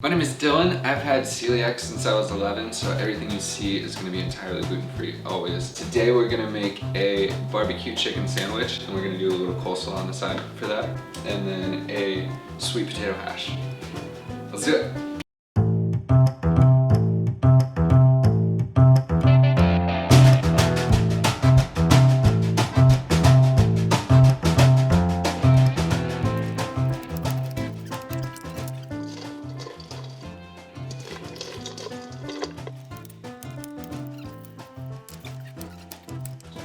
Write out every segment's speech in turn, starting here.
My name is Dylan. I've had celiac since I was 11, so everything you see is going to be entirely gluten-free, always. Today we're going to make a barbecue chicken sandwich, and we're going to do a little coleslaw on the side for that, and then a sweet potato hash. Let's do it!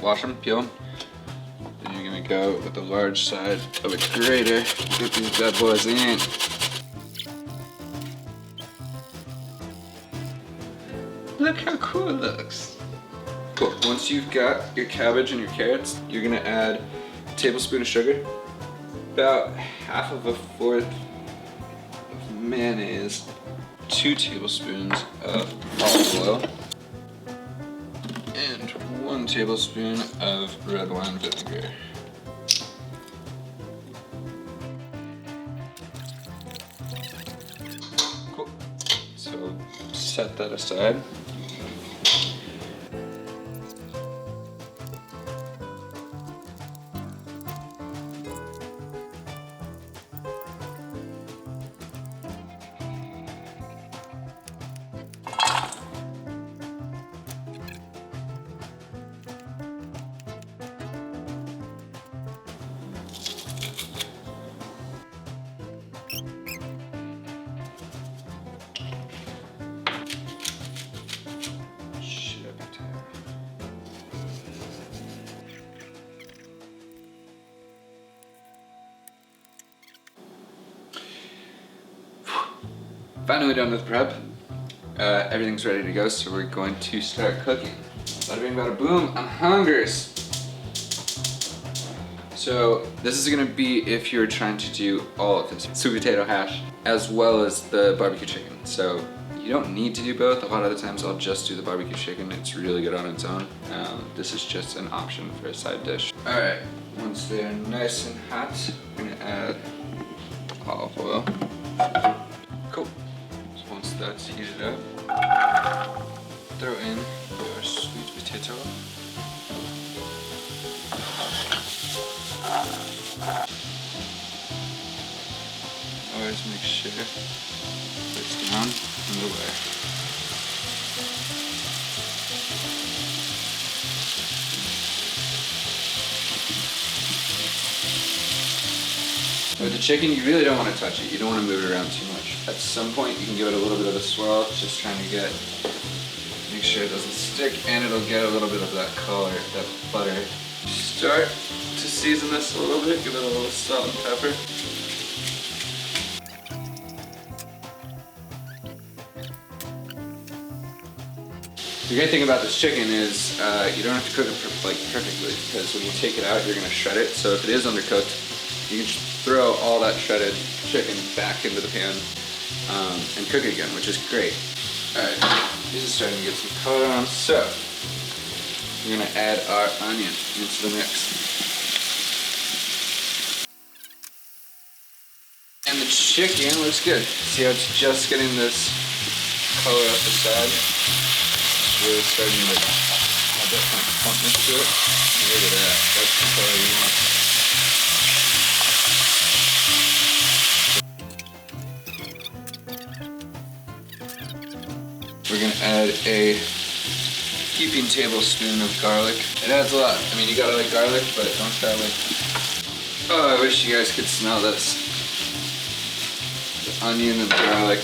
Wash them, peel them. Then you're gonna go with the large side of a grater. Get these bad boys in. Look how cool it looks. Cool. Once you've got your cabbage and your carrots, you're gonna add a tablespoon of sugar, about half of a fourth of mayonnaise, 2 tablespoons of olive oil, and 1 tablespoon of red wine vinegar. Cool. So set that aside. Finally done with prep. Everything's ready to go, so we're going to start cooking. Bada bing, bada boom, I'm hungry. So this is gonna be if you're trying to do all of this. Sweet potato hash, as well as the barbecue chicken. So you don't need to do both. A lot of the times I'll just do the barbecue chicken. It's really good on its own. This is just an option for a side dish. All right, once they're nice and hot, we're gonna add olive oil. Cool. Once that's heated up, throw in your sweet potato. Always make sure it's down and away. With the chicken, you really don't want to touch it. You don't want to move it around too much. At some point, you can give it a little bit of a swirl, just trying to make sure it doesn't stick, and it'll get a little bit of that color, that butter. Start to season this a little bit, give it a little salt and pepper. The great thing about this chicken is you don't have to cook it perfectly, because when you take it out, you're going to shred it. So if it is undercooked, you can just throw all that shredded chicken back into the pan and cook it again, which is great. Alright, this is starting to get some color on, so we're going to add our onion into the mix. And the chicken looks good. See how it's just getting this color up the side? It's really starting to have that kind of plumpness to it. Look at that, that's the color you want. We're gonna add a heaping tablespoon of garlic. It adds a lot. I mean, you gotta like garlic, but don't try like... Oh, I wish you guys could smell this. The onion and the garlic.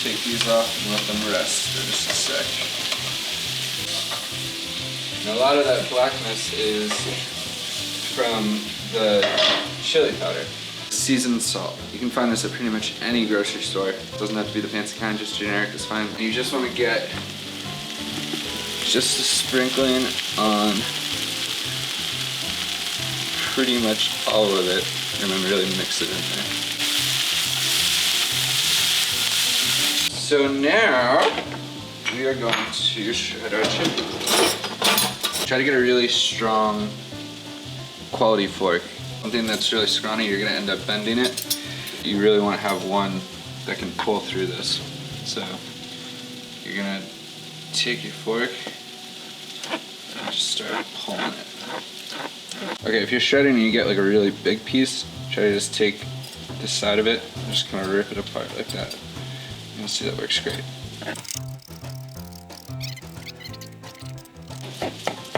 Take these off and let them rest for just a sec. And a lot of that blackness is from the chili powder. Seasoned salt. You can find this at pretty much any grocery store. It doesn't have to be the fancy kind, just generic is fine. And you just want to get just a sprinkling on pretty much all of it. and then really mix it in there. So now we are going to shred our chicken. Try to get a really strong quality fork. Something that's really scrawny, you're gonna end up bending it. You really want to have one that can pull through this. So you're gonna take your fork and just start pulling it. Okay, if you're shredding and you get like a really big piece, try to just take the side of it and just kind of rip it apart like that. You'll see that works great.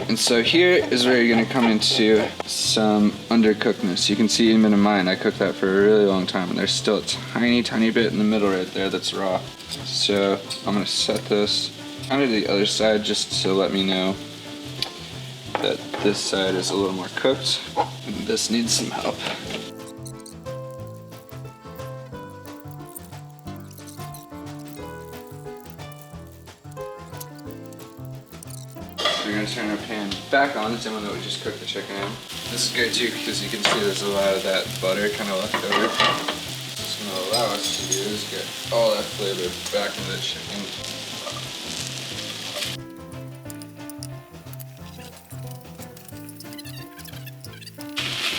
And so here is where you're gonna come into some undercookedness. You can see even in mine, I cooked that for a really long time and there's still a tiny, tiny bit in the middle right there that's raw. So I'm gonna set this kind of to the other side just to let me know that this side is a little more cooked and this needs some help. We're going to turn our pan back on, the same one that we just cooked the chicken in. This is good too because you can see there's a lot of that butter kind of left over. What's going to allow us to do is get all that flavor back into the chicken.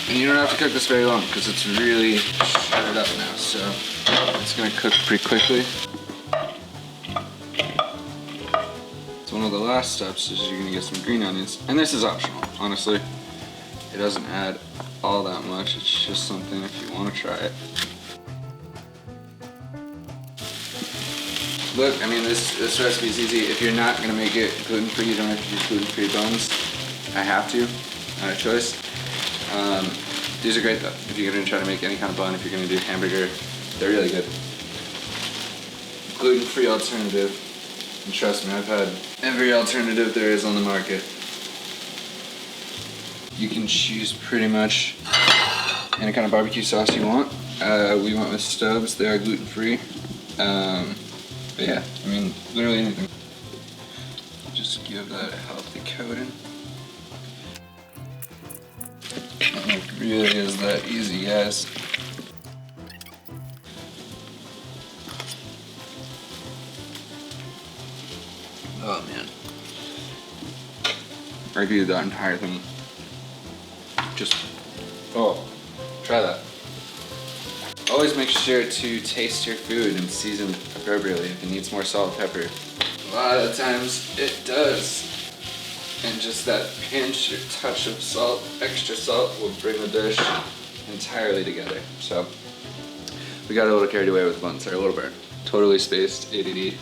And you don't have to cook this very long because it's really shredded up now, so it's going to cook pretty quickly. One of the last steps is you're gonna get some green onions, and this is optional, honestly. It doesn't add all that much, it's just something if you wanna try it. Look, I mean, this recipe is easy. If you're not gonna make it gluten-free, you don't have to use gluten-free buns. I have to, not a choice. These are great though. If you're gonna try to make any kind of bun, if you're gonna do hamburger, they're really good. Gluten-free alternative. And trust me, I've had every alternative there is on the market. You can choose pretty much any kind of barbecue sauce you want. We went with Stubbs, they are gluten-free. But yeah, I mean, literally anything. Just give that a healthy coating. It really is that easy, guys. Oh man. I could eat that entire thing. Just, oh, try that. Always make sure to taste your food and season appropriately. If it needs more salt and pepper, a lot of the times it does. And just that pinch or touch of salt, extra salt, will bring the dish entirely together. So, we got a little carried away with the buns there, a little bit. Totally spaced, ADD.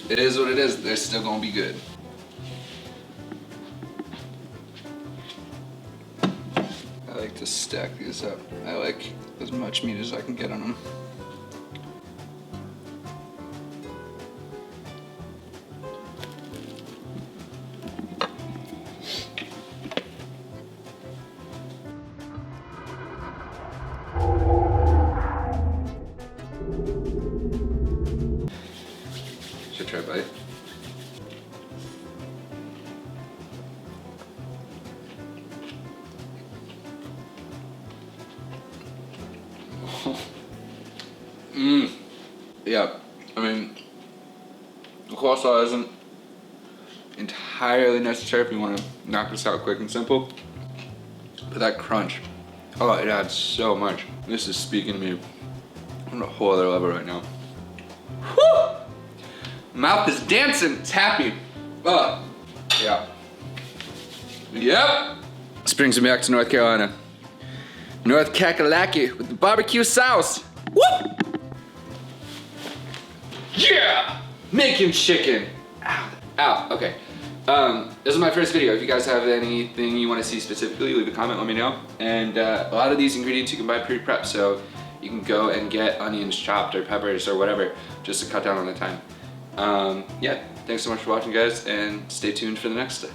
It is what it is, they're still gonna be good. I like to stack these up. I like as much meat as I can get on them. Should try a bite. Yeah, I mean, the coleslaw isn't entirely necessary if you want to knock this out quick and simple, but that crunch, oh, it adds so much. This is speaking to me on a whole other level right now. Whew! Mouth is dancing, it's happy. Yeah. Yep. This brings me back to North Carolina. North Kakalaki with the barbecue sauce. Woo! Yeah! Making chicken. Ow, okay. This is my first video. If you guys have anything you want to see specifically, leave a comment, let me know. And a lot of these ingredients you can buy pre-prepped, so you can go and get onions chopped or peppers or whatever, just to cut down on the time. Yeah, thanks so much for watching, guys, and stay tuned for the next step.